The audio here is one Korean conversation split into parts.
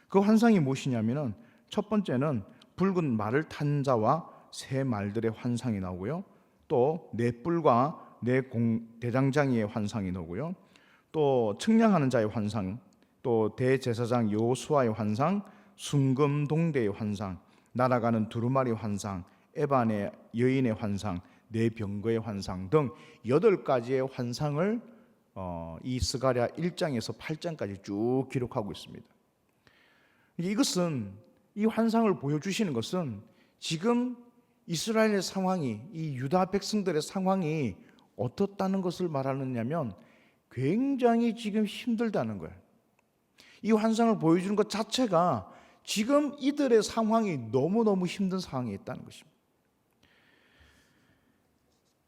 그 환상이 무엇이냐면은 첫 번째는 붉은 말을 탄 자와 새 말들의 환상이 나오고요. 또 네 뿔과 네 대장장이의 환상이 나오고요. 또 측량하는 자의 환상, 또 대제사장 여호수아의 환상, 순금동대의 환상, 날아가는 두루마리 환상, 에반의 여인의 환상, 네 병거의 환상 등 8가지의 환상을 이 스가랴 1장에서 8장까지 쭉 기록하고 있습니다. 이것은, 이 환상을 보여주시는 것은 지금 이스라엘의 상황이, 이 유다 백성들의 상황이 어떻다는 것을 말하느냐면 굉장히 지금 힘들다는 거예요. 이 환상을 보여주는 것 자체가 지금 이들의 상황이 너무너무 힘든 상황에 있다는 것입니다.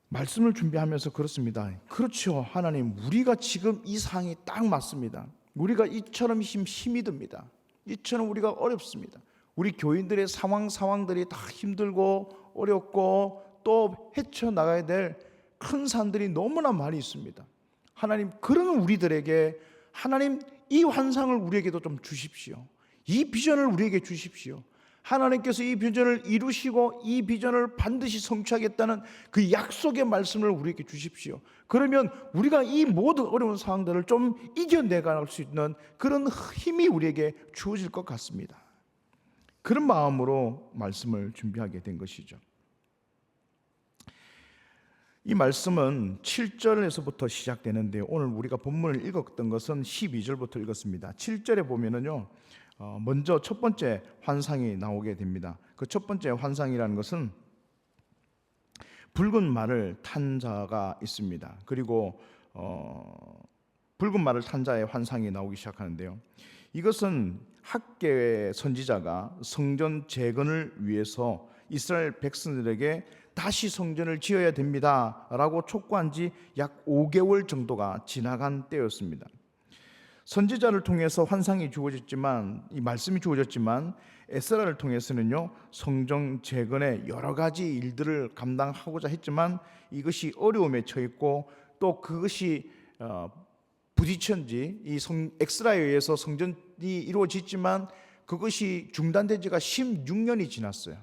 말씀을 준비하면서 그렇습니다. 그렇죠, 하나님, 우리가 지금 이 상황이 딱 맞습니다. 우리가 이처럼 힘이 듭니다. 이처럼 우리가 어렵습니다. 우리 교인들의 상황들이 다 힘들고 어렵고 또 헤쳐나가야 될 큰 산들이 너무나 많이 있습니다. 하나님, 그런 우리들에게 하나님 이 환상을 우리에게도 좀 주십시오. 이 비전을 우리에게 주십시오. 하나님께서 이 비전을 이루시고 이 비전을 반드시 성취하겠다는 그 약속의 말씀을 우리에게 주십시오. 그러면 우리가 이 모든 어려운 상황들을 좀 이겨내갈 수 있는 그런 힘이 우리에게 주어질 것 같습니다. 그런 마음으로 말씀을 준비하게 된 것이죠. 이 말씀은 7절에서부터 시작되는데 오늘 우리가 본문을 읽었던 것은 12절부터 읽었습니다. 7절에 보면은요, 먼저 첫 번째 환상이 나오게 됩니다. 그 첫 번째 환상이라는 것은 붉은 말을 탄 자가 있습니다. 그리고 붉은 말을 탄 자의 환상이 나오기 시작하는데요, 이것은 학개의 선지자가 성전 재건을 위해서 이스라엘 백성들에게 다시 성전을 지어야 됩니다 라고 촉구한 지 약 5개월 정도가 지나간 때였습니다. 선지자를 통해서 환상이 주어졌지만, 이 말씀이 주어졌지만, 에스라를 통해서는요, 성전 재건의 여러 가지 일들을 감당하고자 했지만 이것이 어려움에 처했고, 또 그것이 부딪힌지, 이 엑스라에 의해서 성전이 이루어졌지만 그것이 중단된 지가 16년이 지났어요.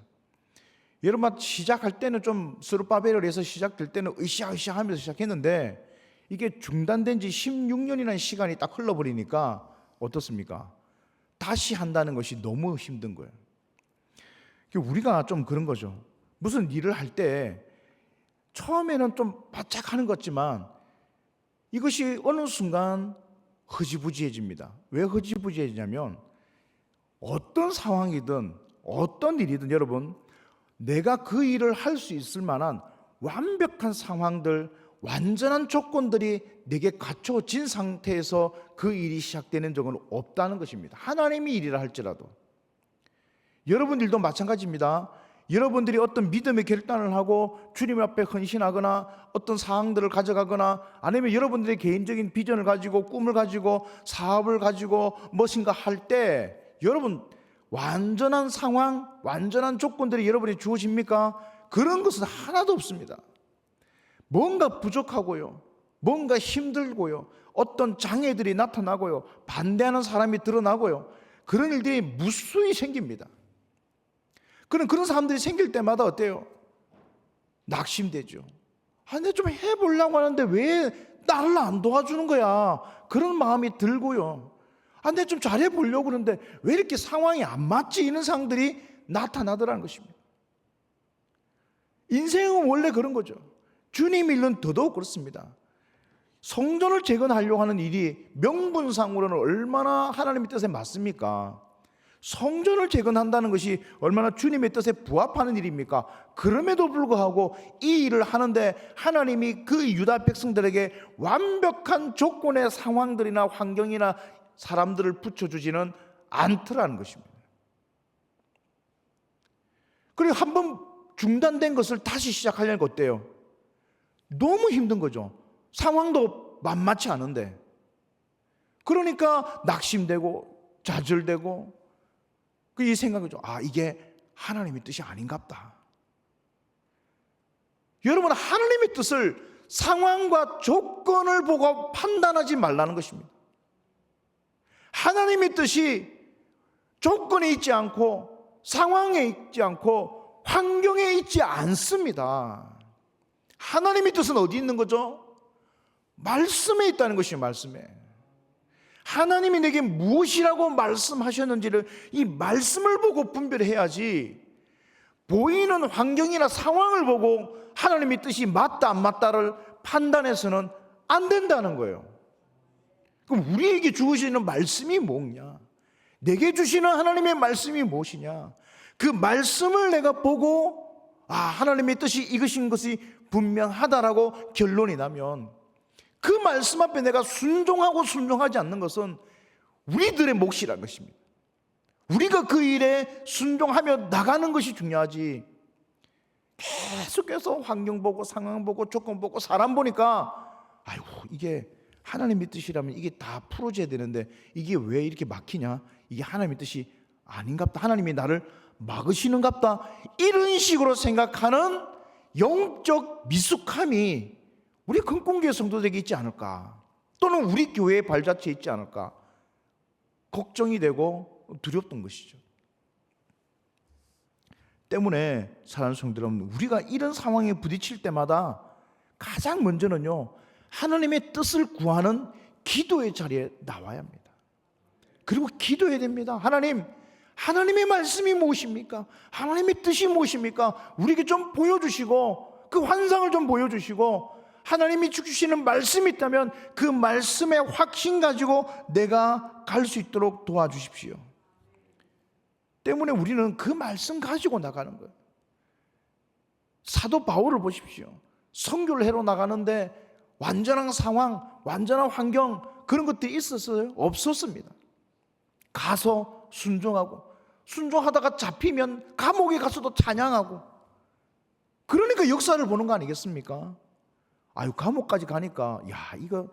여러분, 시작할 때는 좀 스룹바벨을 해서 시작될 때는 으쌰으쌰 하면서 시작했는데 이게 중단된 지 16년이라는 시간이 딱 흘러버리니까 어떻습니까? 다시 한다는 것이 너무 힘든 거예요. 우리가 좀 그런 거죠. 무슨 일을 할 때 처음에는 좀 바짝 하는 것 같지만 이것이 어느 순간 흐지부지해집니다. 왜 흐지부지해지냐면 어떤 상황이든 어떤 일이든 여러분, 내가 그 일을 할 수 있을 만한 완벽한 상황들, 완전한 조건들이 내게 갖춰진 상태에서 그 일이 시작되는 적은 없다는 것입니다. 하나님이 일이라 할지라도. 여러분 일도 마찬가지입니다. 여러분들이 어떤 믿음의 결단을 하고 주님 앞에 헌신하거나 어떤 사항들을 가져가거나 아니면 여러분들의 개인적인 비전을 가지고 꿈을 가지고 사업을 가지고 무엇인가 할 때 여러분, 완전한 상황, 완전한 조건들이 여러분이 주어집니까? 그런 것은 하나도 없습니다. 뭔가 부족하고요, 뭔가 힘들고요, 어떤 장애들이 나타나고요, 반대하는 사람이 드러나고요, 그런 일들이 무수히 생깁니다. 그런 사람들이 생길 때마다 어때요? 낙심되죠. 내가 좀 해보려고 하는데 왜 나를 안 도와주는 거야? 그런 마음이 들고요. 내가 좀 잘해보려고 그러는데 왜 이렇게 상황이 안 맞지? 이런 상황들이 나타나더라는 것입니다. 인생은 원래 그런 거죠. 주님 일은 더더욱 그렇습니다. 성전을 재건하려고 하는 일이 명분상으로는 얼마나 하나님의 뜻에 맞습니까? 성전을 재건한다는 것이 얼마나 주님의 뜻에 부합하는 일입니까? 그럼에도 불구하고 이 일을 하는데 하나님이 그 유다 백성들에게 완벽한 조건의 상황들이나 환경이나 사람들을 붙여주지는 않더라는 것입니다. 그리고 한번 중단된 것을 다시 시작하려니까 어때요? 너무 힘든 거죠. 상황도 만만치 않은데. 그러니까 낙심되고 좌절되고 이 생각이죠. 이게 하나님의 뜻이 아닌갑다. 여러분, 하나님의 뜻을 상황과 조건을 보고 판단하지 말라는 것입니다. 하나님의 뜻이 조건에 있지 않고 상황에 있지 않고 환경에 있지 않습니다. 하나님의 뜻은 어디 있는 거죠? 말씀에 있다는 것이에요. 말씀에. 하나님이 내게 무엇이라고 말씀하셨는지를 이 말씀을 보고 분별해야지, 보이는 환경이나 상황을 보고 하나님의 뜻이 맞다 안 맞다를 판단해서는 안 된다는 거예요. 그럼 우리에게 주시는 말씀이 뭐냐? 내게 주시는 하나님의 말씀이 무엇이냐? 그 말씀을 내가 보고 하나님의 뜻이 이것인 것이 분명하다라고 결론이 나면 그 말씀 앞에 내가 순종하고 순종하지 않는 것은 우리들의 몫이라는 것입니다. 우리가 그 일에 순종하며 나가는 것이 중요하지, 계속해서 환경 보고 상황 보고 조건 보고 사람 보니까 이게 하나님의 뜻이라면 이게 다 풀어져야 되는데 이게 왜 이렇게 막히냐? 이게 하나님의 뜻이 아닌갑다. 하나님이 나를 막으시는갑다. 이런 식으로 생각하는 영적 미숙함이 우리 금공교회 성도들에게 있지 않을까? 또는 우리 교회의 발자취에 있지 않을까? 걱정이 되고 두렵던 것이죠. 때문에 사랑하는 성도 여러분, 우리가 이런 상황에 부딪힐 때마다 가장 먼저는요, 하나님의 뜻을 구하는 기도의 자리에 나와야 합니다. 그리고 기도해야 됩니다. 하나님의 말씀이 무엇입니까? 하나님의 뜻이 무엇입니까? 우리에게 좀 보여주시고 그 환상을 좀 보여주시고, 하나님이 주시는 말씀이 있다면 그 말씀의 확신 가지고 내가 갈 수 있도록 도와주십시오. 때문에 우리는 그 말씀 가지고 나가는 거예요. 사도 바울을 보십시오. 선교를 하러 나가는데 완전한 상황, 완전한 환경, 그런 것들이 있었어요? 없었습니다. 가서 순종하고, 순종하다가 잡히면 감옥에 가서도 찬양하고, 그러니까 역사를 보는 거 아니겠습니까? 감옥까지 가니까 이거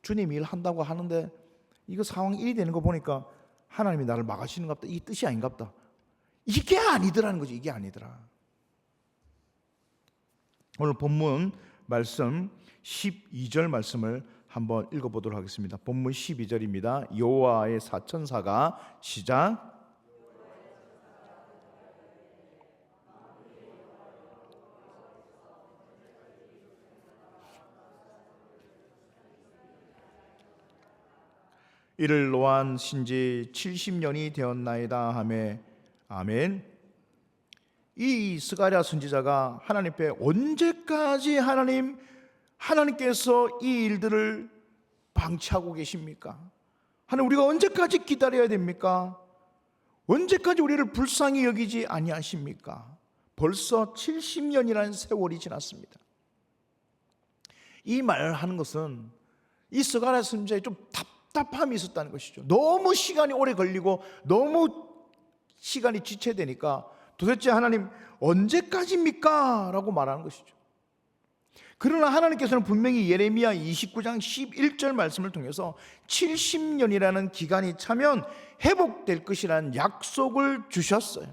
주님 일한다고 하는데 이거 상황이 일이 되는 거 보니까 하나님이 나를 막으시는갑다. 이게 뜻이 아닌갑다. 이게 아니더라는 거죠. 이게 아니더라. 오늘 본문 말씀 12절 말씀을 한번 읽어보도록 하겠습니다. 본문 12절입니다. 여호와의 사천사가, 시작. 이를 노한 신지 70년이 되었나이다 하매, 아멘. 이 스가랴 선지자가 하나님 앞에 언제까지 하나님께서 이 일들을 방치하고 계십니까? 하나님, 우리가 언제까지 기다려야 됩니까? 언제까지 우리를 불쌍히 여기지 아니하십니까? 벌써 70년이라는 세월이 지났습니다. 이 말을 하는 것은 이 스가랴 선지자의 좀 답답함이 있었다는 것이죠. 너무 시간이 오래 걸리고 너무 시간이 지체되니까 도대체 하나님 언제까지입니까? 라고 말하는 것이죠. 그러나 하나님께서는 분명히 예레미야 29장 11절 말씀을 통해서 70년이라는 기간이 차면 회복될 것이라는 약속을 주셨어요.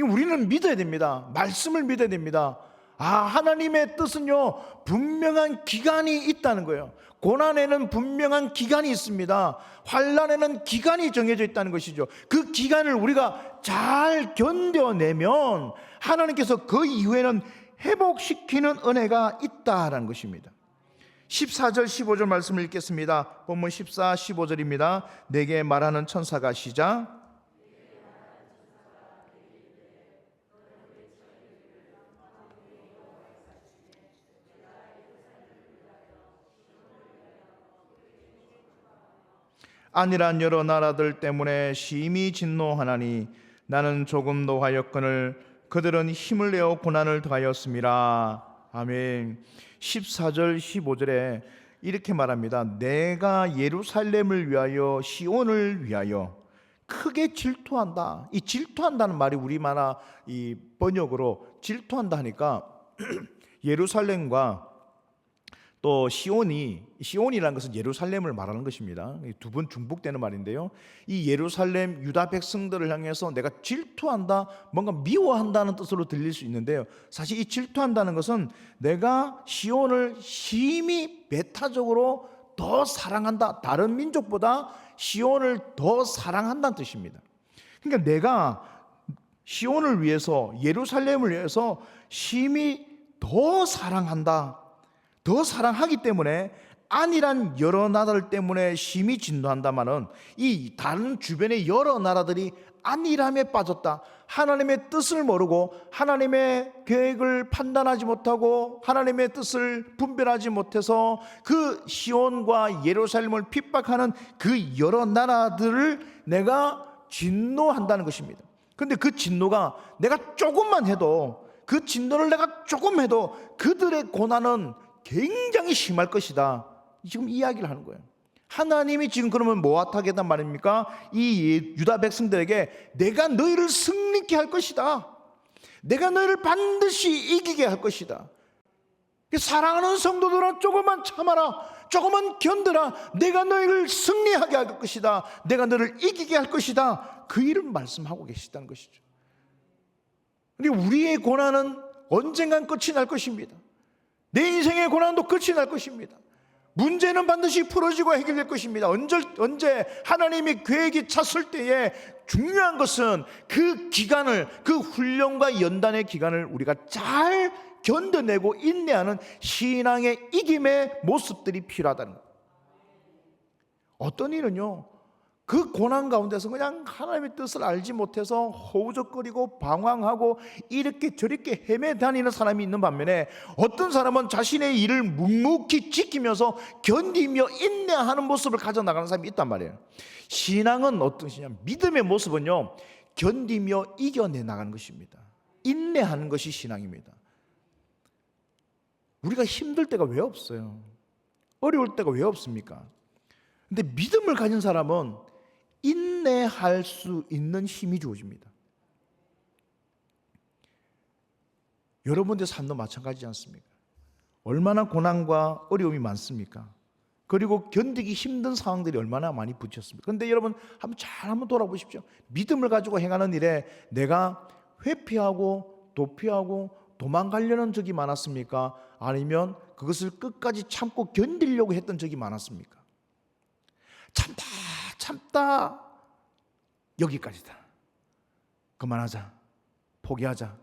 우리는 믿어야 됩니다. 말씀을 믿어야 됩니다. 하나님의 뜻은요, 분명한 기간이 있다는 거예요. 고난에는 분명한 기간이 있습니다. 환난에는 기간이 정해져 있다는 것이죠. 그 기간을 우리가 잘 견뎌내면 하나님께서 그 이후에는 회복시키는 은혜가 있다라는 것입니다. 14절 15절 말씀을 읽겠습니다. 본문 14, 15절입니다. 내게 말하는 천사가, 시작. 아니란 여러 나라들 때문에 심히 진노하나니 나는 조금 노하였거늘 그들은 힘을 내어 고난을 더하였음이라. 아멘. 14절 15절에 이렇게 말합니다. 내가 예루살렘을 위하여 시온을 위하여 크게 질투한다. 이 질투한다는 말이 우리나라 이 번역으로 질투한다 하니까 예루살렘과 또 시온이라는 것은 예루살렘을 말하는 것입니다. 두 번 중복되는 말인데요, 이 예루살렘 유다 백성들을 향해서 내가 질투한다, 뭔가 미워한다는 뜻으로 들릴 수 있는데요, 사실 이 질투한다는 것은 내가 시온을 심히 배타적으로 더 사랑한다, 다른 민족보다 시온을 더 사랑한다는 뜻입니다. 그러니까 내가 시온을 위해서, 예루살렘을 위해서 심히 더 사랑한다, 더 사랑하기 때문에 안이란 여러 나라들 때문에 심히 진노한다마는 이 다른 주변의 여러 나라들이 안일함에 빠졌다, 하나님의 뜻을 모르고 하나님의 계획을 판단하지 못하고 하나님의 뜻을 분별하지 못해서 그 시온과 예루살렘을 핍박하는 그 여러 나라들을 내가 진노한다는 것입니다. 그런데 그 진노가 내가 조금만 해도, 그 진노를 내가 조금 해도 그들의 고난은 굉장히 심할 것이다, 지금 이야기를 하는 거예요. 하나님이 지금 그러면 뭐 하겠단 말입니까? 이 유다 백성들에게 내가 너희를 승리케 할 것이다, 내가 너희를 반드시 이기게 할 것이다. 사랑하는 성도들아, 조금만 참아라, 조금만 견뎌라, 내가 너희를 승리하게 할 것이다, 내가 너희를 이기게 할 것이다, 그 일을 말씀하고 계시다는 것이죠. 그런데 우리의 고난은 언젠간 끝이 날 것입니다. 내 인생의 고난도 끝이 날 것입니다. 문제는 반드시 풀어지고 해결될 것입니다. 언제 하나님의 계획이 찼을 때에 중요한 것은 그 기간을, 그 훈련과 연단의 기간을 우리가 잘 견뎌내고 인내하는 신앙의 이김의 모습들이 필요하다는 거예요. 어떤 일은요, 그 고난 가운데서 그냥 하나님의 뜻을 알지 못해서 허우적거리고 방황하고 이렇게 저렇게 헤매다니는 사람이 있는 반면에, 어떤 사람은 자신의 일을 묵묵히 지키면서 견디며 인내하는 모습을 가져나가는 사람이 있단 말이에요. 신앙은 어떤 것이냐, 믿음의 모습은요, 견디며 이겨내 나가는 것입니다. 인내하는 것이 신앙입니다. 우리가 힘들 때가 왜 없어요? 어려울 때가 왜 없습니까? 근데 믿음을 가진 사람은 인내할 수 있는 힘이 주어집니다. 여러분들 삶도 마찬가지지 않습니까? 얼마나 고난과 어려움이 많습니까? 그리고 견디기 힘든 상황들이 얼마나 많이 부딪혔습니까? 그런데 여러분 한번 돌아보십시오. 믿음을 가지고 행하는 일에 내가 회피하고 도피하고 도망가려는 적이 많았습니까? 아니면 그것을 끝까지 참고 견디려고 했던 적이 많았습니까? 참다 여기까지다, 그만하자, 포기하자,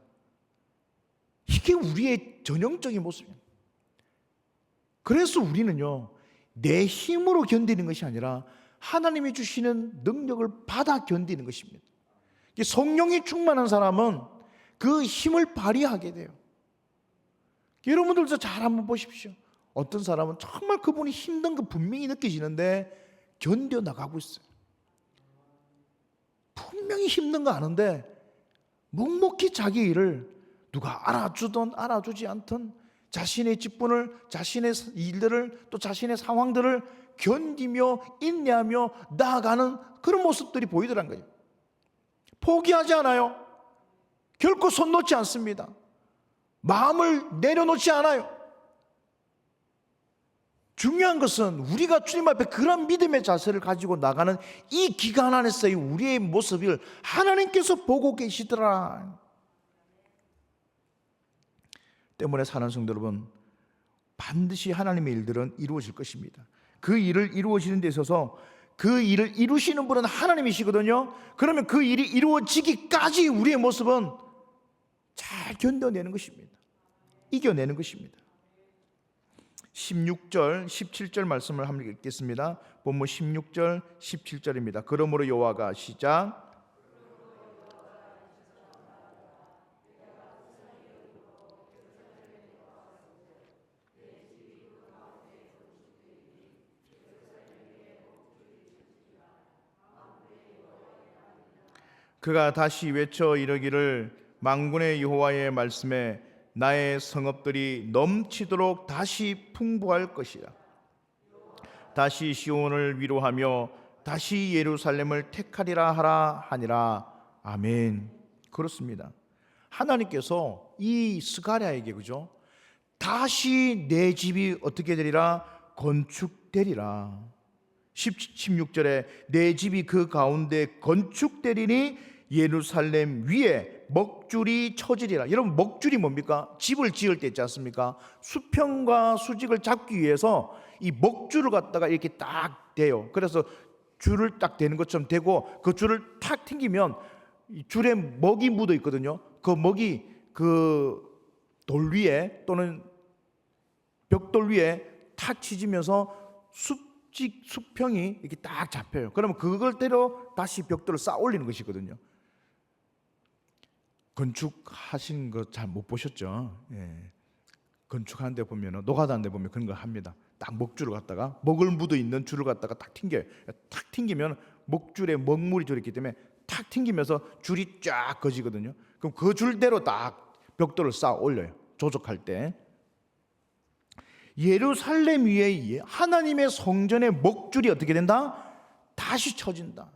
이게 우리의 전형적인 모습입니다. 그래서 우리는요, 내 힘으로 견디는 것이 아니라 하나님이 주시는 능력을 받아 견디는 것입니다. 성령이 충만한 사람은 그 힘을 발휘하게 돼요. 여러분들도 잘 한번 보십시오. 어떤 사람은 정말 그분이 힘든 거 분명히 느껴지는데 견뎌나가고 있어요. 분명히 힘든 거 아는데 묵묵히 자기 일을, 누가 알아주든 알아주지 않든 자신의 직분을, 자신의 일들을, 또 자신의 상황들을 견디며 인내하며 나아가는 그런 모습들이 보이더란 거예요. 포기하지 않아요. 결코 손 놓지 않습니다. 마음을 내려놓지 않아요. 중요한 것은 우리가 주님 앞에 그런 믿음의 자세를 가지고 나가는 이 기간 안에서의 우리의 모습을 하나님께서 보고 계시더라. 때문에 사는 성도 여러분, 반드시 하나님의 일들은 이루어질 것입니다. 그 일을 이루어지는 데 있어서 그 일을 이루시는 분은 하나님이시거든요. 그러면 그 일이 이루어지기까지 우리의 모습은 잘 견뎌내는 것입니다. 이겨내는 것입니다. 16절, 17절 말씀을 한번 읽겠습니다. 본문 16절, 17절입니다. 그러므로 여호와가, 시작. 그가 다시 외쳐 이르기를, 만군의 여호와의 말씀에 나의 성읍들이 넘치도록 다시 풍부할 것이라. 다시 시온을 위로하며 다시 예루살렘을 택하리라 하라 하니라. 아멘. 그렇습니다. 하나님께서 이 스가랴에게, 그죠? 다시 내 집이 어떻게 되리라? 건축되리라. 16절에 내 집이 그 가운데 건축되리니 예루살렘 위에 먹줄이 쳐지리라. 여러분, 먹줄이 뭡니까? 집을 지을 때 있지 않습니까? 수평과 수직을 잡기 위해서 이 먹줄을 갖다가 이렇게 딱 대요. 그래서 줄을 딱 대는 것처럼 대고 그 줄을 탁 튕기면 이 줄에 먹이 묻어 있거든요. 그 먹이 그 돌 위에 또는 벽돌 위에 탁 치지면서 수평이 이렇게 딱 잡혀요. 그러면 그걸대로 다시 벽돌을 쌓아 올리는 것이거든요. 건축하신 거 잘 못 보셨죠? 예. 건축하는 데 보면, 노가다하는 데 보면 그런 거 합니다. 딱 먹줄을 갖다가, 먹을 묻어 있는 줄을 갖다가 딱 튕겨요. 탁 튕기면 먹줄에 먹물이 들어있기 때문에 탁 튕기면서 줄이 쫙 거지거든요. 그럼 그 줄대로 딱 벽돌을 쌓아 올려요. 조적할 때. 예루살렘 위에 하나님의 성전의 먹줄이 어떻게 된다? 다시 쳐진다.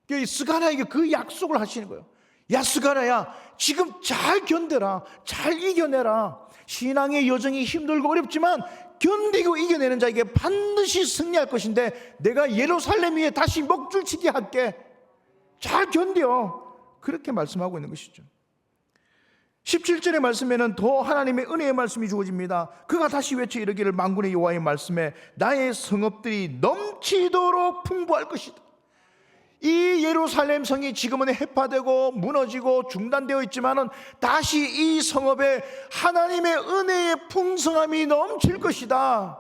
스가랴에게 그 약속을 하시는 거예요. 야, 스가랴야, 지금 잘 견뎌라, 잘 이겨내라. 신앙의 여정이 힘들고 어렵지만 견디고 이겨내는 자에게 반드시 승리할 것인데 내가 예루살렘 위에 다시 먹줄치게 할게. 잘 견뎌. 그렇게 말씀하고 있는 것이죠. 17절의 말씀에는 더 하나님의 은혜의 말씀이 주어집니다. 그가 다시 외쳐 이르기를 만군의 여호와의 말씀에 나의 성읍들이 넘치도록 풍부할 것이다. 이 예루살렘 성이 지금은 해파되고 무너지고 중단되어 있지만은 다시 이 성읍에 하나님의 은혜의 풍성함이 넘칠 것이다.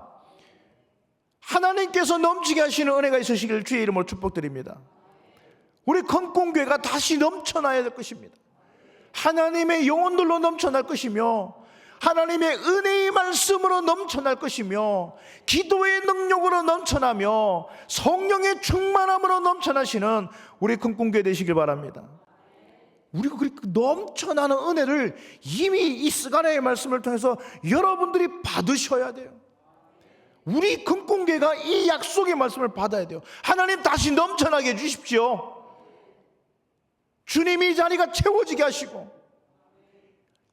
하나님께서 넘치게 하시는 은혜가 있으시길 주의 이름으로 축복드립니다. 우리 건공교회가 다시 넘쳐나야 될 것입니다. 하나님의 영혼들로 넘쳐날 것이며 하나님의 은혜의 말씀으로 넘쳐날 것이며 기도의 능력으로 넘쳐나며 성령의 충만함으로 넘쳐나시는 우리 금공교회 되시길 바랍니다. 우리가 그렇게 넘쳐나는 은혜를 이미 이 스가랴의 말씀을 통해서 여러분들이 받으셔야 돼요. 우리 금공교회가 이 약속의 말씀을 받아야 돼요. 하나님 다시 넘쳐나게 해주십시오. 주님이 이 자리가 채워지게 하시고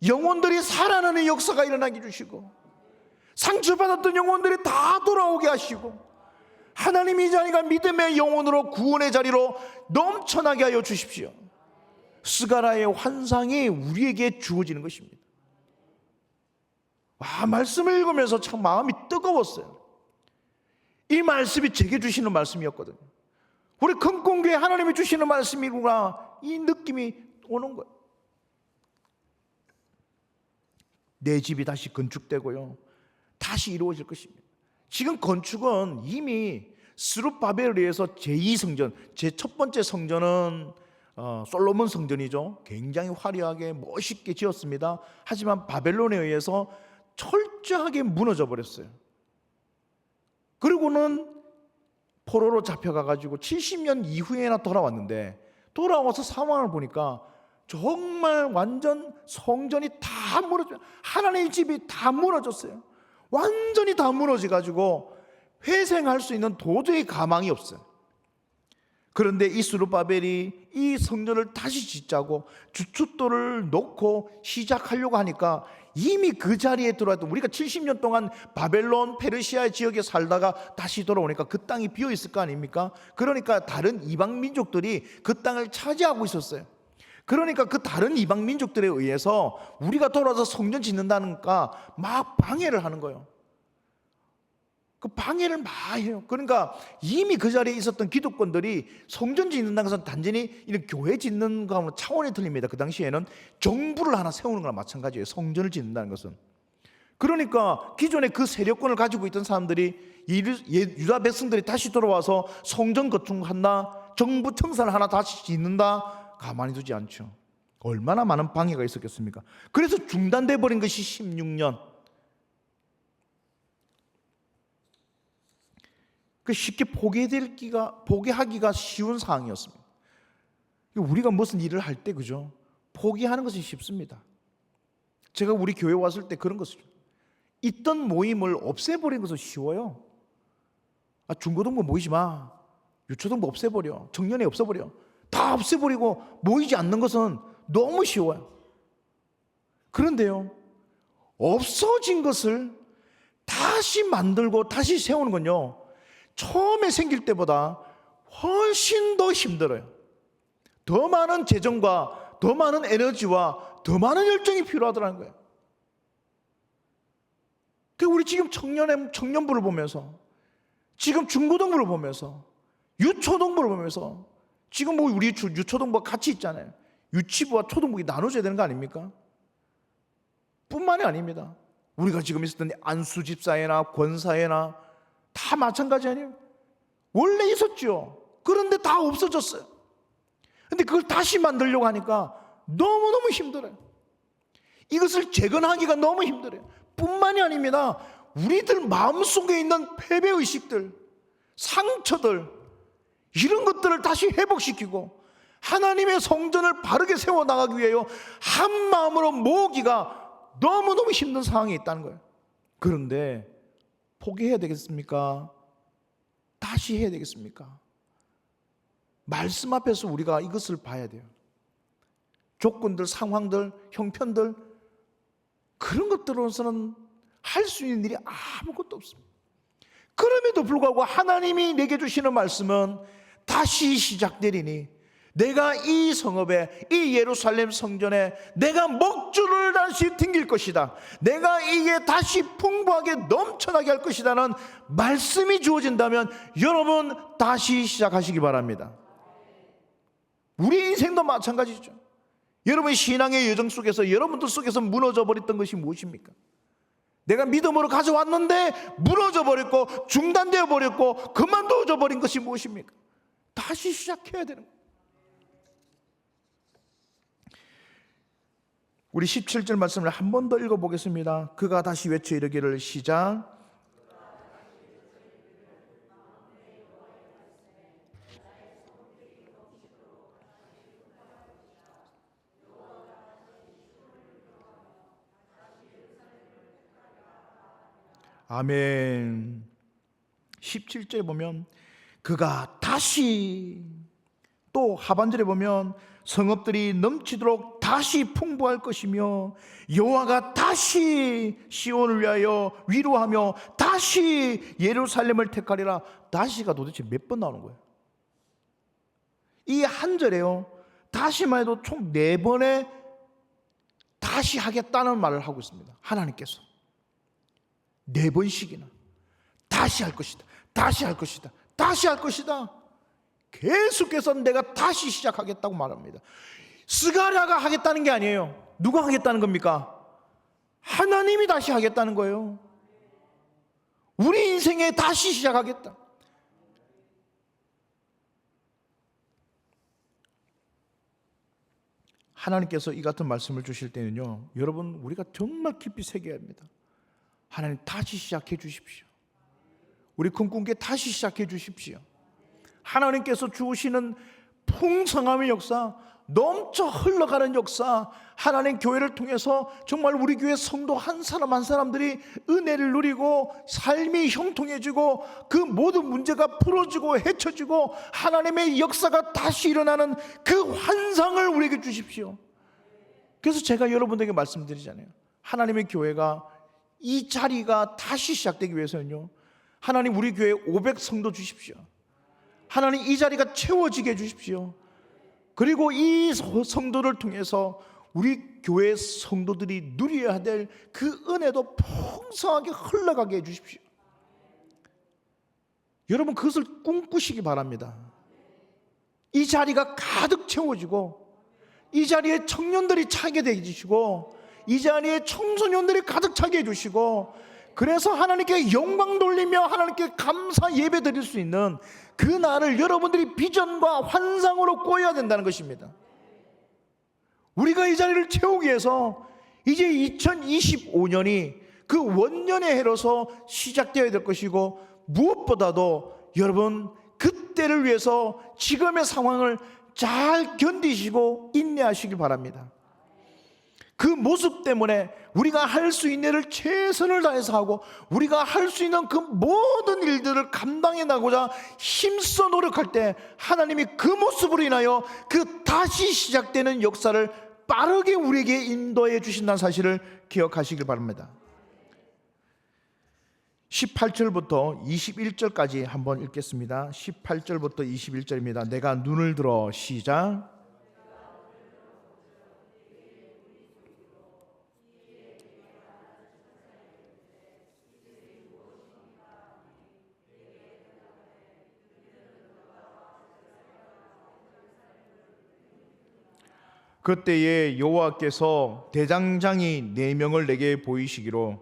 영혼들이 살아나는 역사가 일어나게 해주시고 상처받았던 영혼들이 다 돌아오게 하시고 하나님이 이 자리가 믿음의 영혼으로 구원의 자리로 넘쳐나게 하여 주십시오. 스가랴의 환상이 우리에게 주어지는 것입니다. 말씀을 읽으면서 참 마음이 뜨거웠어요. 이 말씀이 제게 주시는 말씀이었거든요. 우리 금공교회 하나님이 주시는 말씀이구나, 이 느낌이 오는 거예요. 내 집이 다시 건축되고요, 다시 이루어질 것입니다. 지금 건축은 이미 스룹바벨에 의해서 제2성전, 제 첫 번째 성전은 솔로몬 성전이죠. 굉장히 화려하게 멋있게 지었습니다. 하지만 바벨론에 의해서 철저하게 무너져 버렸어요. 그리고는 포로로 잡혀가가지고 70년 이후에나 돌아왔는데, 돌아와서 상황을 보니까 정말 완전 성전이 다 무너져, 하나님의 집이 다 무너졌어요. 완전히 다 무너져가지고 회생할 수 있는 도저히 가망이 없어요. 그런데 이 스룹바벨이 이 성전을 다시 짓자고 주춧돌을 놓고 시작하려고 하니까 이미 그 자리에 들어왔던, 우리가 70년 동안 바벨론 페르시아 지역에 살다가 다시 돌아오니까 그 땅이 비어 있을 거 아닙니까? 그러니까 다른 이방 민족들이 그 땅을 차지하고 있었어요. 그러니까 그 다른 이방 민족들에 의해서 우리가 돌아서 성전 짓는다니까 막 방해를 하는 거예요. 그 방해를 막 해요. 그러니까 이미 그 자리에 있었던 기득권들이 성전 짓는다는 것은 단순히 이런 교회 짓는 거하고는 차원이 틀립니다. 그 당시에는 정부를 하나 세우는 거나 마찬가지예요. 성전을 짓는다는 것은. 그러니까 기존에 그 세력권을 가지고 있던 사람들이 유다 백성들이 다시 돌아와서 성전 건축한다, 정부 청사를 하나 다시 짓는다, 가만히 두지 않죠. 얼마나 많은 방해가 있었겠습니까? 그래서 중단돼 버린 것이 16년. 쉽게 포기하기가 쉬운 상황이었습니다. 우리가 무슨 일을 할 때, 그죠? 포기하는 것이 쉽습니다. 제가 우리 교회 왔을 때 그런 것이죠. 있던 모임을 없애버리는 것은 쉬워요. 중고등부 모이지 마, 유초등부 없애버려, 청년회 없애버려, 다 없애버리고 모이지 않는 것은 너무 쉬워요. 그런데요, 없어진 것을 다시 만들고 다시 세우는 건요, 처음에 생길 때보다 훨씬 더 힘들어요. 더 많은 재정과 더 많은 에너지와 더 많은 열정이 필요하더라는 거예요. 우리 지금 청년부를 보면서, 지금 중고등부를 보면서 유초등부를 보면서 지금 뭐 우리 유초등부가 같이 있잖아요. 유치부와 초등부가 나눠져야 되는 거 아닙니까? 뿐만이 아닙니다. 우리가 지금 있었던 안수집사회나 권사회나 다 마찬가지 아니에요? 원래 있었죠. 그런데 다 없어졌어요. 근데 그걸 다시 만들려고 하니까 너무너무 힘들어요. 이것을 재건하기가 너무 힘들어요. 뿐만이 아닙니다. 우리들 마음속에 있는 패배의식들, 상처들, 이런 것들을 다시 회복시키고 하나님의 성전을 바르게 세워나가기 위하여 한 마음으로 모으기가 너무너무 힘든 상황이 있다는 거예요. 그런데 포기해야 되겠습니까? 다시 해야 되겠습니까? 말씀 앞에서 우리가 이것을 봐야 돼요. 조건들, 상황들, 형편들, 그런 것들로서는 할 수 있는 일이 아무것도 없습니다. 그럼에도 불구하고 하나님이 내게 주시는 말씀은 다시 시작되리니 내가 이 성읍에, 이 예루살렘 성전에 내가 목줄을 다시 튕길 것이다. 내가 이게 다시 풍부하게 넘쳐나게 할 것이다는 말씀이 주어진다면 여러분 다시 시작하시기 바랍니다. 우리 인생도 마찬가지죠. 여러분의 신앙의 여정 속에서, 여러분들 속에서 무너져 버렸던 것이 무엇입니까? 내가 믿음으로 가져왔는데 무너져 버렸고 중단되어 버렸고 그만둬져 버린 것이 무엇입니까? 다시 시작해야 되는 거예요. 우리 17절 말씀을 한 번 더 읽어보겠습니다. 그가 다시 외쳐 이르기를 시작. 아멘. 17절에 보면 그가 다시, 또 하반절에 보면 성읍들이 넘치도록 다시 풍부할 것이며 여호와가 다시 시온을 위하여 위로하며 다시 예루살렘을 택하리라. 다시가 도대체 몇 번 나오는 거예요? 이 한 절에요, 다시만 해도 총 4번의 다시 하겠다는 말을 하고 있습니다. 하나님께서 4번씩이나 다시 할 것이다, 다시 할 것이다, 다시 할 것이다. 계속해서 내가 다시 시작하겠다고 말합니다. 스가랴가 하겠다는 게 아니에요. 누가 하겠다는 겁니까? 하나님이 다시 하겠다는 거예요. 우리 인생에 다시 시작하겠다. 하나님께서 이 같은 말씀을 주실 때는요, 여러분 우리가 정말 깊이 새겨야 합니다. 하나님 다시 시작해 주십시오. 우리 꿈꾼게 다시 시작해 주십시오. 하나님께서 주시는 풍성함의 역사, 넘쳐 흘러가는 역사, 하나님 교회를 통해서 정말 우리 교회 성도 한 사람 한 사람들이 은혜를 누리고 삶이 형통해지고 그 모든 문제가 풀어지고 헤쳐지고 하나님의 역사가 다시 일어나는 그 환상을 우리에게 주십시오. 그래서 제가 여러분들에게 말씀드리잖아요. 하나님의 교회가 이 자리가 다시 시작되기 위해서는요, 하나님 우리 교회에 500성도 주십시오. 하나님 이 자리가 채워지게 해주십시오. 그리고 이 성도를 통해서 우리 교회 성도들이 누려야 될 그 은혜도 풍성하게 흘러가게 해주십시오. 여러분 그것을 꿈꾸시기 바랍니다. 이 자리가 가득 채워지고 이 자리에 청년들이 차게 해주시고 이 자리에 청소년들이 가득 차게 해주시고, 그래서 하나님께 영광 돌리며 하나님께 감사 예배 드릴 수 있는 그 날을 여러분들이 비전과 환상으로 꿔야 된다는 것입니다. 우리가 이 자리를 채우기 위해서 이제 2025년이 그 원년의 해로서 시작되어야 될 것이고, 무엇보다도 여러분 그때를 위해서 지금의 상황을 잘 견디시고 인내하시길 바랍니다. 그 모습 때문에 우리가 할 수 있는 일을 최선을 다해서 하고 우리가 할 수 있는 그 모든 일들을 감당해 나가고자 힘써 노력할 때 하나님이 그 모습으로 인하여 그 다시 시작되는 역사를 빠르게 우리에게 인도해 주신다는 사실을 기억하시길 바랍니다. 18절부터 21절까지 한번 읽겠습니다. 18절부터 21절입니다. 내가 눈을 들어 시작. 그때에 여호와께서 대장장이 4명을 내게 보이시기로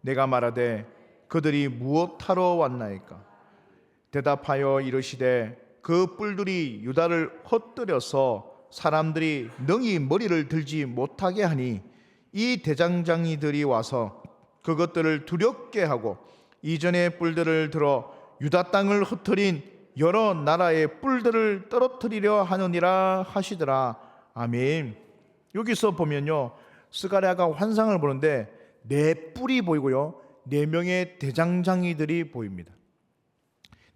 내가 말하되 그들이 무엇하러 왔나이까? 대답하여 이르시되 그 뿔들이 유다를 헛들여서 사람들이 능히 머리를 들지 못하게 하니 이 대장장이들이 와서 그것들을 두렵게 하고 이전의 뿔들을 들어 유다 땅을 흩트린 여러 나라의 뿔들을 떨어뜨리려 하느니라 하시더라. 아멘. 여기서 보면요, 스가랴가 환상을 보는데 4뿔이 보이고요, 4명의 대장장이들이 보입니다.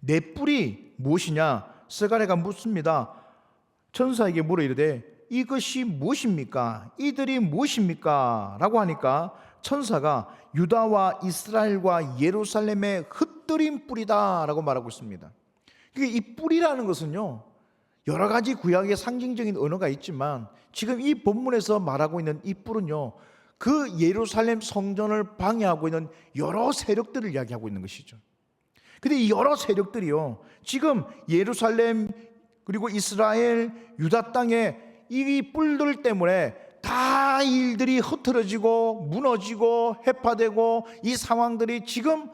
4뿔이 무엇이냐? 스가랴가 묻습니다. 천사에게 물어 이르되 이것이 무엇입니까? 이들이 무엇입니까? 라고 하니까 천사가 유다와 이스라엘과 예루살렘의 흩뜨린 뿔이다 라고 말하고 있습니다. 이 뿔이라는 것은요, 여러 가지 구약의 상징적인 언어가 있지만 지금 이 본문에서 말하고 있는 이 뿔은요, 그 예루살렘 성전을 방해하고 있는 여러 세력들을 이야기하고 있는 것이죠. 근데 이 여러 세력들이요, 지금 예루살렘 그리고 이스라엘 유다 땅에 이 뿔들 때문에 다 일들이 흐트러지고 무너지고 해파되고 이 상황들이 지금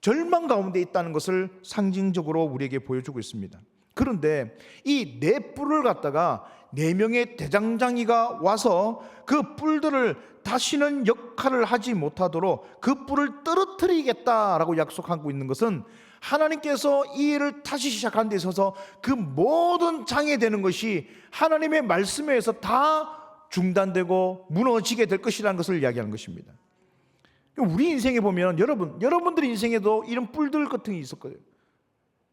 절망 가운데 있다는 것을 상징적으로 우리에게 보여주고 있습니다. 그런데 이 4뿔을 갖다가 4명의 대장장이가 와서 그 뿔들을 다시는 역할을 하지 못하도록 그 뿔을 떨어뜨리겠다라고 약속하고 있는 것은 하나님께서 이 일을 다시 시작하는 데 있어서 그 모든 장애되는 것이 하나님의 말씀에 의해서 다 중단되고 무너지게 될 것이라는 것을 이야기하는 것입니다. 우리 인생에 보면 여러분들의 인생에도 이런 뿔들 같은 게 있었거든요.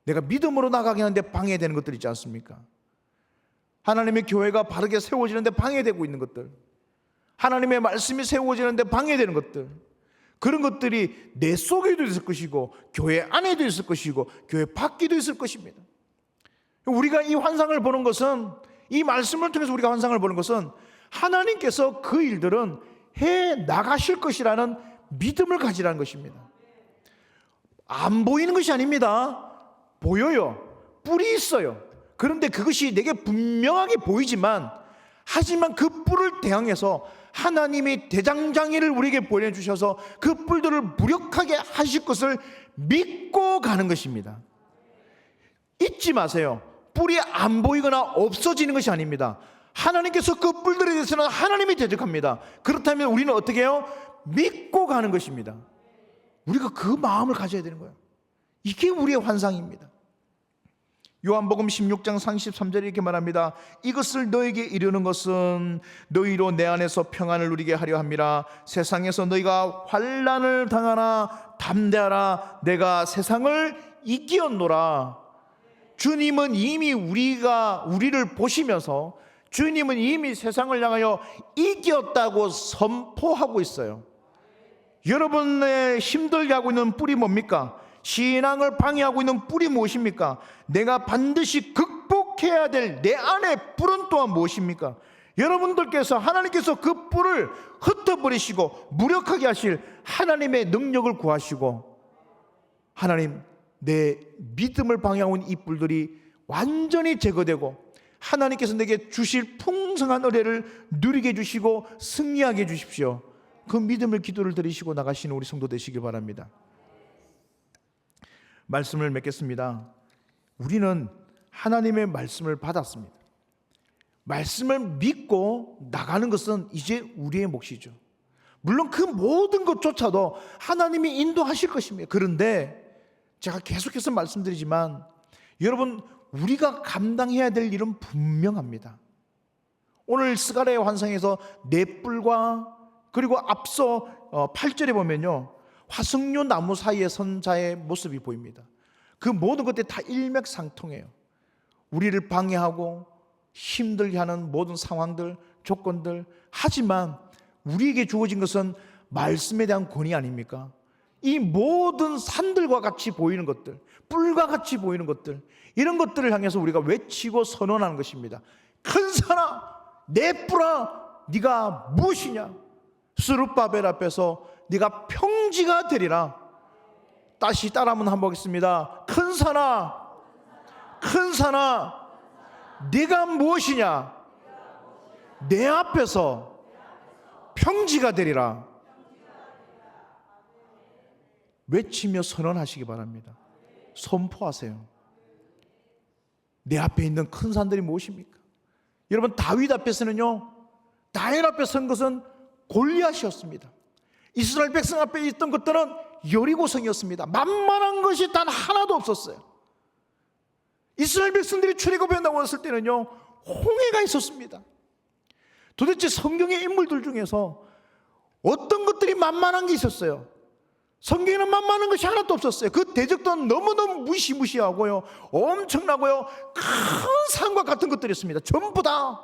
내가 믿음으로 나가긴 하는데 방해되는 것들 있지 않습니까? 하나님의 교회가 바르게 세워지는데 방해되고 있는 것들, 하나님의 말씀이 세워지는데 방해되는 것들, 그런 것들이 내 속에도 있을 것이고 교회 안에도 있을 것이고 교회 밖에도 있을 것입니다. 우리가 이 환상을 보는 것은, 이 말씀을 통해서 우리가 환상을 보는 것은 하나님께서 그 일들은 해 나가실 것이라는 믿음을 가지라는 것입니다. 안 보이는 것이 아닙니다. 보여요. 뿔이 있어요. 그런데 그것이 내게 분명하게 보이지만, 하지만 그 뿔을 대항해서 하나님이 대장장이를 우리에게 보내주셔서 그 뿔들을 무력하게 하실 것을 믿고 가는 것입니다. 잊지 마세요. 뿔이 안 보이거나 없어지는 것이 아닙니다. 하나님께서 그 뿔들에 대해서는 하나님이 대적합니다. 그렇다면 우리는 어떻게 해요? 믿고 가는 것입니다. 우리가 그 마음을 가져야 되는 거예요. 이게 우리의 환상입니다. 요한복음 16장 33절에 이렇게 말합니다. 이것을 너에게 이르는 것은 너희로 내 안에서 평안을 누리게 하려 함이라. 세상에서 너희가 환난을 당하나 담대하라. 내가 세상을 이기었노라. 주님은 이미 우리를 보시면서 주님은 이미 세상을 향하여 이겼다고 선포하고 있어요. 여러분의 힘들게 하고 있는 뿔이 뭡니까? 신앙을 방해하고 있는 뿔이 무엇입니까? 내가 반드시 극복해야 될 내 안의 뿔은 또한 무엇입니까? 여러분들께서 하나님께서 그 뿔을 흩어버리시고 무력하게 하실 하나님의 능력을 구하시고, 하나님, 내 믿음을 방해하고 있는 이 뿔들이 완전히 제거되고 하나님께서 내게 주실 풍성한 은혜를 누리게 해주시고 승리하게 해주십시오. 그 믿음을 기도를 드리시고 나가시는 우리 성도 되시기 바랍니다. 말씀을 맺겠습니다. 우리는 하나님의 말씀을 받았습니다. 말씀을 믿고 나가는 것은 이제 우리의 몫이죠. 물론 그 모든 것조차도 하나님이 인도하실 것입니다. 그런데 제가 계속해서 말씀드리지만 여러분, 우리가 감당해야 될 일은 분명합니다. 오늘 스가랴의 환상에서 4뿔과 그리고 앞서 8절에 보면요, 화석류 나무 사이에 선 자의 모습이 보입니다. 그 모든 것들이 다 일맥상통해요. 우리를 방해하고 힘들게 하는 모든 상황들, 조건들, 하지만 우리에게 주어진 것은 말씀에 대한 권위 아닙니까? 이 모든 산들과 같이 보이는 것들, 뿔과 같이 보이는 것들, 이런 것들을 향해서 우리가 외치고 선언하는 것입니다. 큰 산아, 내 뿔아, 네가 무엇이냐? 스룹바벨 앞에서 네가 평지가 되리라. 다시 따라 한번 하겠습니다. 큰 산아, 네가 무엇이냐? 내 앞에서 평지가 되리라 외치며 선언하시기 바랍니다. 선포하세요. 내 앞에 있는 큰 산들이 무엇입니까? 여러분, 다윗 앞에서는요, 다윗 앞에 선 것은 골리앗이었습니다. 이스라엘 백성 앞에 있던 것들은 여리고성이었습니다. 만만한 것이 단 하나도 없었어요. 이스라엘 백성들이 출애굽에 나왔을 때는요, 홍해가 있었습니다. 도대체 성경의 인물들 중에서 어떤 것들이 만만한 게 있었어요? 성경에는 만만한 것이 하나도 없었어요. 그 대적도 너무너무 무시무시하고요, 엄청나고요, 큰 산과 같은 것들이었습니다. 전부 다.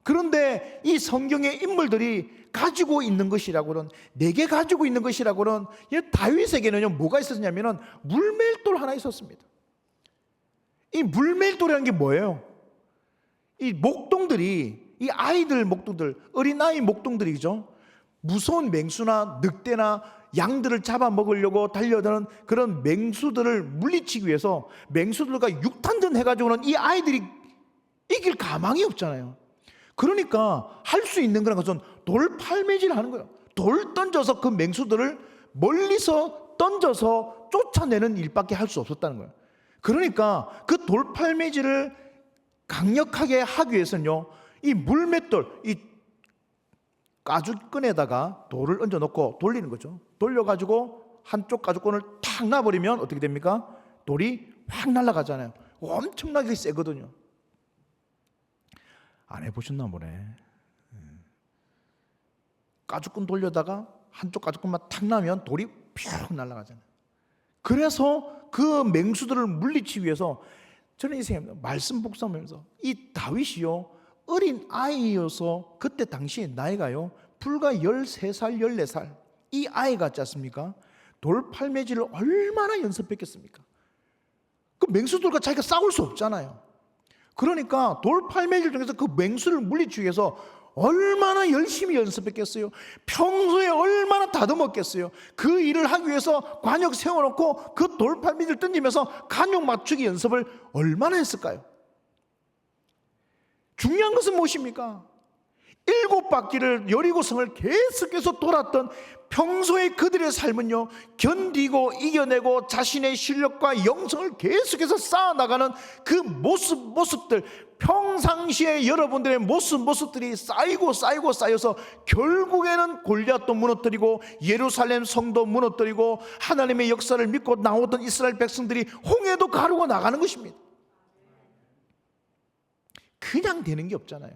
그런데 이 성경의 인물들이 가지고 있는 것이라고는, 내게 가지고 있는 것이라고는, 다윗에게는요 뭐가 있었냐면은 물맷돌 하나 있었습니다. 이 물맷돌이라는 게 뭐예요? 이 목동들이, 이 아이들 목동들, 어린아이 목동들이죠. 무서운 맹수나 늑대나 양들을 잡아먹으려고 달려드는 그런 맹수들을 물리치기 위해서 맹수들과 육탄전 해가지고는 이 아이들이 이길 가망이 없잖아요. 그러니까 할 수 있는 거는 것은 돌팔매질 하는 거예요. 돌 던져서 그 맹수들을 멀리서 던져서 쫓아내는 일밖에 할 수 없었다는 거예요. 그러니까 그 돌팔매질을 강력하게 하기 위해서는요, 이 물맷돌, 이 가죽끈에다가 돌을 얹어 놓고 돌리는 거죠. 돌려가지고 한쪽 가죽끈을 탁 놔버리면 어떻게 됩니까? 돌이 확 날아가잖아요. 엄청나게 세거든요. 안 해보셨나 보네. 가죽끈 돌려다가 한쪽 가죽끈만 탁 나면 돌이 펴 날아가잖아요. 그래서 그 맹수들을 물리치기 위해서, 저는 이 생각합니다. 말씀 복습하면서 이 다윗이요, 어린 아이여서 그때 당시에 나이가요 불과 13살 14살 이 아이 같지 않습니까? 돌팔매질을 얼마나 연습했겠습니까? 그 맹수들과 자기가 싸울 수 없잖아요. 그러니까 돌팔매질 중에서 그 맹수를 물리치기 위해서 얼마나 열심히 연습했겠어요? 평소에 얼마나 다듬었겠어요? 그 일을 하기 위해서 관역 세워놓고 그 돌팔매질 던지면서 간격 맞추기 연습을 얼마나 했을까요? 중요한 것은 무엇입니까? 7바퀴를 여리고성을 계속해서 돌았던 평소의 그들의 삶은요, 견디고 이겨내고 자신의 실력과 영성을 계속해서 쌓아나가는 그 모습들, 평상시에 여러분들의 모습들이 쌓여서 결국에는 골리앗도 무너뜨리고 예루살렘 성도 무너뜨리고 하나님의 역사를 믿고 나오던 이스라엘 백성들이 홍해도 가르고 나가는 것입니다. 그냥 되는 게 없잖아요.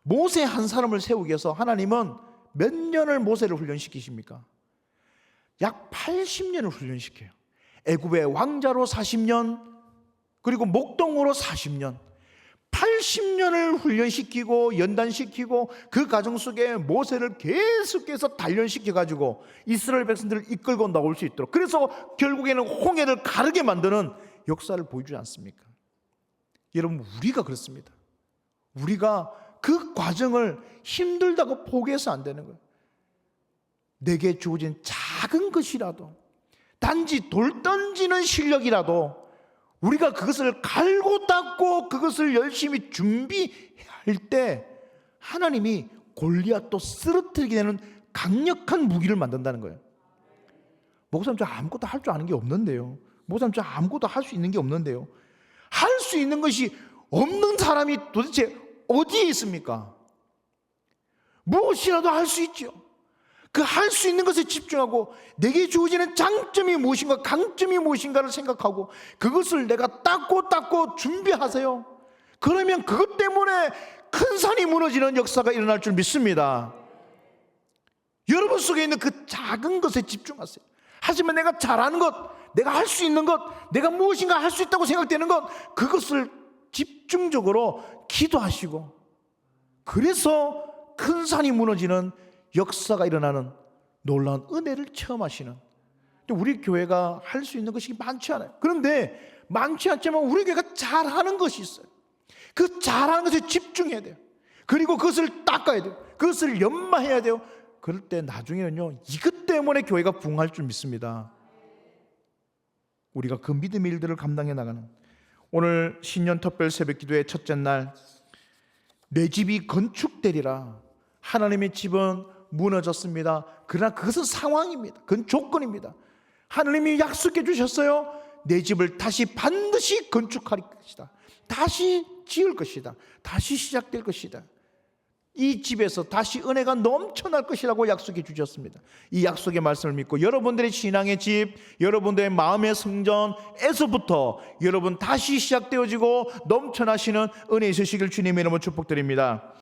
모세 한 사람을 세우기 위해서 하나님은 몇 년을 모세를 훈련시키십니까? 약 80년을 훈련시켜요. 애굽의 왕자로 40년, 그리고 목동으로 40년, 80년을 훈련시키고 연단시키고 그 과정 속에 모세를 계속해서 단련시켜가지고 이스라엘 백성들을 이끌고 나올 수 있도록, 그래서 결국에는 홍해를 가르게 만드는 역사를 보여주지 않습니까? 여러분, 우리가 그렇습니다. 우리가 그 과정을 힘들다고 포기해서 안 되는 거예요. 내게 주어진 작은 것이라도, 단지 돌 던지는 실력이라도 우리가 그것을 갈고 닦고 그것을 열심히 준비할 때 하나님이 골리앗도 쓰러뜨리게 되는 강력한 무기를 만든다는 거예요. 목사님, 저 아무것도 할 줄 아는 게 없는데요. 목사님, 저 아무것도 할 수 있는 게 없는데요. 할 수 있는 것이 없는 사람이 도대체 어디에 있습니까? 무엇이라도 할 수 있죠. 그 할 수 있는 것에 집중하고 내게 주어지는 장점이 무엇인가, 강점이 무엇인가를 생각하고 그것을 내가 닦고 준비하세요. 그러면 그것 때문에 큰 산이 무너지는 역사가 일어날 줄 믿습니다. 여러분 속에 있는 그 작은 것에 집중하세요. 하지만 내가 잘하는 것, 내가 할 수 있는 것, 내가 무엇인가 할 수 있다고 생각되는 것, 그것을 집중적으로 기도하시고, 그래서 큰 산이 무너지는 역사가 일어나는 놀라운 은혜를 체험하시는, 우리 교회가 할 수 있는 것이 많지 않아요. 그런데 많지 않지만 우리 교회가 잘하는 것이 있어요. 그 잘하는 것에 집중해야 돼요. 그리고 그것을 닦아야 돼요. 그것을 연마해야 돼요. 그럴 때 나중에는요, 이것 때문에 교회가 부흥할 줄 믿습니다. 우리가 그 믿음의 일들을 감당해 나가는, 오늘 신년 특별 새벽 기도의 첫째 날 내 집이 건축되리라. 하나님의 집은 무너졌습니다. 그러나 그것은 상황입니다. 그건 조건입니다. 하나님이 약속해 주셨어요. 내 집을 다시 반드시 건축할 것이다. 다시 지을 것이다. 다시 시작될 것이다. 이 집에서 다시 은혜가 넘쳐날 것이라고 약속해 주셨습니다. 이 약속의 말씀을 믿고 여러분들의 신앙의 집, 여러분들의 마음의 성전에서부터 여러분 다시 시작되어지고 넘쳐나시는 은혜 있으시길 주님의 이름으로 축복드립니다.